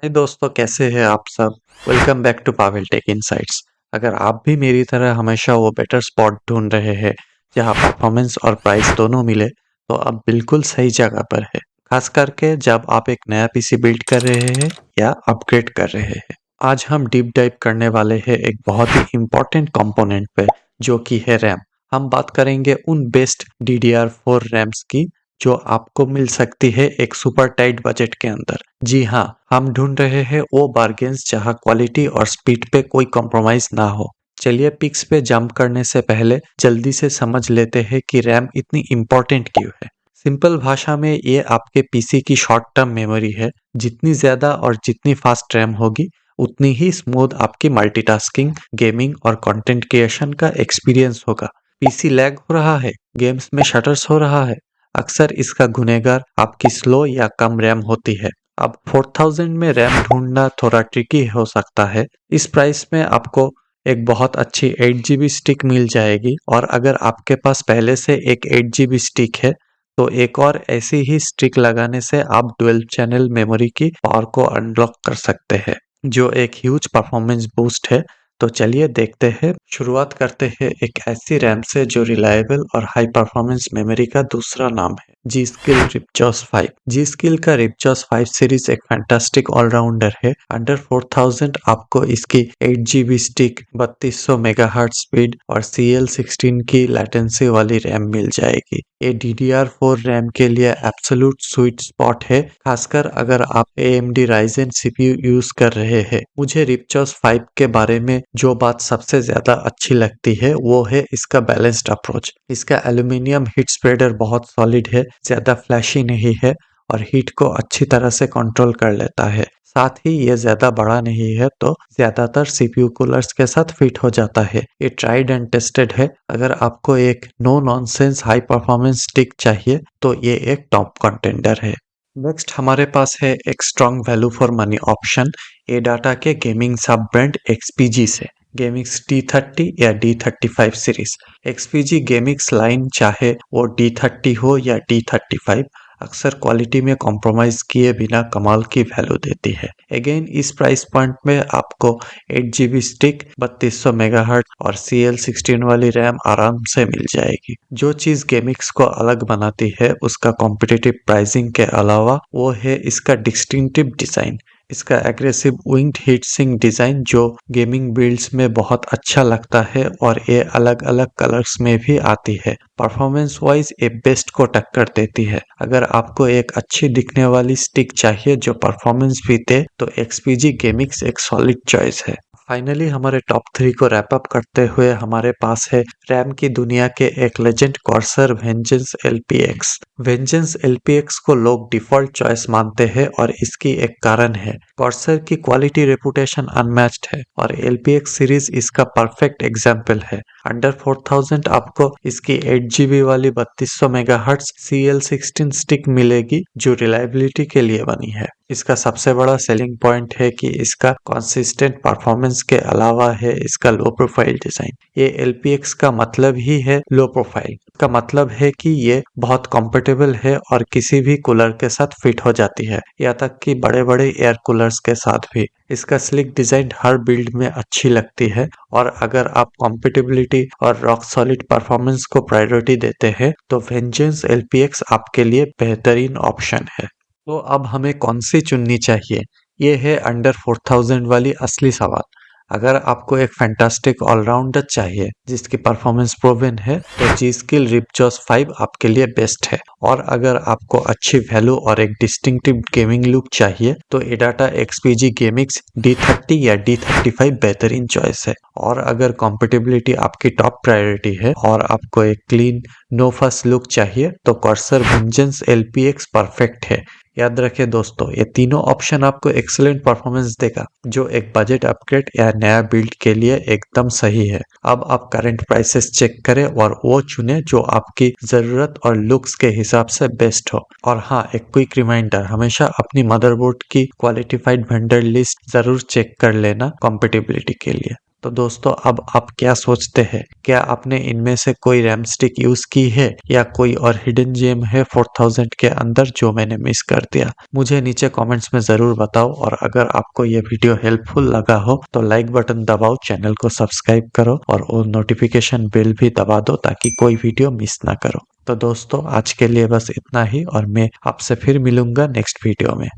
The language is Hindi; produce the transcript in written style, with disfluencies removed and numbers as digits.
हे दोस्तों, कैसे हैं आप सब। Welcome back to Pavel tech insights. अगर आप भी मेरी तरह हमेशा वो बेटर स्पॉट ढूंढ रहे हैं जहां परफॉर्मेंस और प्राइस दोनों मिले, तो आप बिल्कुल सही जगह पर है। खास करके जब आप एक नया पीसी बिल्ड कर रहे हैं या अपग्रेड कर रहे हैं। आज हम डीप डाइव करने वाले हैं एक बहुत ही इम्पोर्टेंट कंपोनेंट पे, जो कि है रैम। हम बात करेंगे उन बेस्ट DDR4 रैम्स की जो आपको मिल सकती है एक सुपर टाइट बजट के अंदर। जी हाँ, हम ढूंढ रहे हैं वो बार्गेन्स जहाँ क्वालिटी और स्पीड पे कोई कॉम्प्रोमाइज ना हो। चलिए पिक्स पे जंप करने से पहले जल्दी से समझ लेते हैं कि रैम इतनी इम्पोर्टेंट क्यों है। सिंपल भाषा में ये आपके पीसी की शॉर्ट टर्म मेमोरी है। जितनी ज्यादा और जितनी फास्ट रैम होगी, उतनी ही स्मूथ आपकी मल्टीटास्किंग, गेमिंग और कंटेंट क्रिएशन का एक्सपीरियंस होगा। पीसी लैग हो रहा है, गेम्स में शटर्स हो रहा है, अक्सर इसका गुनहगार आपकी स्लो या कम रैम होती है। अब 4000 में रैम ढूंढना थोड़ा ट्रिकी हो सकता है। इस प्राइस में आपको एक बहुत अच्छी 8 GB स्टिक मिल जाएगी, और अगर आपके पास पहले से एक 8 GB स्टिक है तो एक और ऐसी ही स्टिक लगाने से आप 12 चैनल मेमोरी की पावर को अनलॉक कर सकते हैं, जो एक ह्यूज परफॉर्मेंस बूस्ट है। तो चलिए देखते हैं। शुरुआत करते हैं एक ऐसी रैम से जो रिलायबल और हाई परफॉर्मेंस मेमोरी का दूसरा नाम है, जी स्किल रिपजॉस 5। जी स्किल का रिपजॉस 5 सीरीज एक फैंटास्टिक ऑलराउंडर है। अंडर 4000 आपको इसकी 8 GB स्टिक, 3200 मेगाहर्ट्ज स्पीड और CL16 की लेटेंसी वाली रैम मिल जाएगी। ये DDR4 रैम के लिए एब्सोल्यूट स्वीट स्पॉट है, खासकर अगर आप AMD Ryzen CPU यूज कर रहे हैं। मुझे रिपजॉस 5 के बारे में जो बात सबसे ज्यादा अच्छी लगती है वो है इसका बैलेंस्ड अप्रोच। इसका एल्यूमिनियम हीट स्प्रेडर बहुत सॉलिड है, ज्यादा फ्लैशी नहीं है और हीट को अच्छी तरह से कंट्रोल कर लेता है। साथ ही ये ज्यादा बड़ा नहीं है, तो ज्यादातर CPU कूलर्स के साथ फिट हो जाता है। ये ट्राइड एंड टेस्टेड है। अगर आपको एक no nonsense high performance stick चाहिए तो ये एक टॉप कंटेंडर है। नेक्स्ट हमारे पास है एक strong value for money option, ADATA के गेमिंग सब ब्रांड XPG से। गेमिक्स D30 या D35 सीरीज। XPG गेमिक्स लाइन, चाहे वो D30 हो या D35, अक्सर क्वालिटी में कॉम्प्रोमाइज किए बिना कमाल की वैल्यू देती है। अगेन इस प्राइस पॉइंट में आपको 8 GB स्टिक, 3200 मेगाहर्ट्ज और CL16 वाली रैम आराम से मिल जाएगी। जो चीज गेमिक्स को अलग बनाती है उसका कॉम्पिटिटिव प्राइसिंग के अलावा, वो है इसका डिस्टिंक्टिव डिजाइन। इसका aggressive winged heat sink design जो गेमिंग बिल्ड्स में बहुत अच्छा लगता है, और ये अलग अलग कलर्स में भी आती है। परफॉर्मेंस वाइज ये बेस्ट को टक्कर देती है। अगर आपको एक अच्छी दिखने वाली स्टिक चाहिए जो परफॉर्मेंस भी दे, तो XPG गेमिक्स एक सॉलिड चॉइस है। फाइनली हमारे टॉप 3 को रैप अप करते हुए हमारे पास है रैम की दुनिया के एक legend Corsair vengeance LPX। Vengeance LPX को लोग डिफॉल्ट चॉइस मानते हैं, और इसकी एक कारण है। कॉर्सर की क्वालिटी रेपुटेशन अनमैच्ड है, और LPX सीरीज इसका परफेक्ट एग्जाम्पल है। अंडर 4000 आपको इसकी 8 GB वाली 3200 मेगाहर्ट्ज CL16 स्टिक मिलेगी, जो रिलायबिलिटी के लिए बनी है। इसका सबसे बड़ा सेलिंग पॉइंट है कि इसका कंसिस्टेंट परफॉर्मेंस के अलावा है इसका लो प्रोफाइल डिजाइन। ये LPX का मतलब ही है लो प्रोफाइल। का मतलब है कि ये बहुत कंफर्टेबल है और किसी भी कूलर के साथ फिट हो जाती है, या तक कि बड़े बड़े एयर कूलर्स के साथ भी। इसका स्लिक डिजाइन हर बिल्ड में अच्छी लगती है, और अगर आप कॉम्पेटिबिलिटी और रॉक सॉलिड परफॉर्मेंस को प्रायोरिटी देते हैं तो वेंजेंस LPX आपके लिए बेहतरीन ऑप्शन है। तो अब हमें कौन सी चुननी चाहिए, ये है अंडर 4000 वाली असली सवाल। अगर आपको एक फैंटास्टिक ऑलराउंडर चाहिए जिसकी परफॉर्मेंस प्रूवन है, तो जी स्किल रिपजॉस 5 आपके लिए बेस्ट है। और अगर आपको अच्छी वैल्यू और एक डिस्टिंक्टिव गेमिंग लुक चाहिए, तो एडाटा XPG गेमिक्स D30 या D35 बेहतरीन चॉइस है। और अगर कॉम्पेटिबिलिटी आपकी टॉप प्रायोरिटी है और आपको एक क्लीन नो फस लुक चाहिए, तो कॉर्सर वेंजेंस LPX परफेक्ट है। याद रखें दोस्तों, ये तीनों ऑप्शन आपको एक्सीलेंट परफॉर्मेंस देगा, जो एक बजट अपग्रेड या नया बिल्ड के लिए एकदम सही है। अब आप करंट प्राइसेस चेक करें और वो चुने जो आपकी जरूरत और लुक्स के हिसाब से बेस्ट हो। और हाँ, एक क्विक रिमाइंडर, हमेशा अपनी मदरबोर्ड की क्वालिफाइड वेंडर लिस्ट जरूर चेक कर लेना कॉम्पेटिबिलिटी के लिए। तो दोस्तों अब आप क्या सोचते हैं? क्या आपने इनमें से कोई रैम स्टिक यूज की है या कोई और हिडन जेम है 4000 के अंदर जो मैंने मिस कर दिया? मुझे नीचे कमेंट्स में जरूर बताओ और अगर आपको ये वीडियो हेल्पफुल लगा हो तो लाइक बटन दबाओ, चैनल को सब्सक्राइब करो और वो नोटिफिकेशन बेल भी दबा दो ताकि कोई वीडियो मिस ना करो। तो दोस्तों आज के लिए बस इतना ही और मैं आपसे फिर मिलूंगा नेक्स्ट वीडियो में।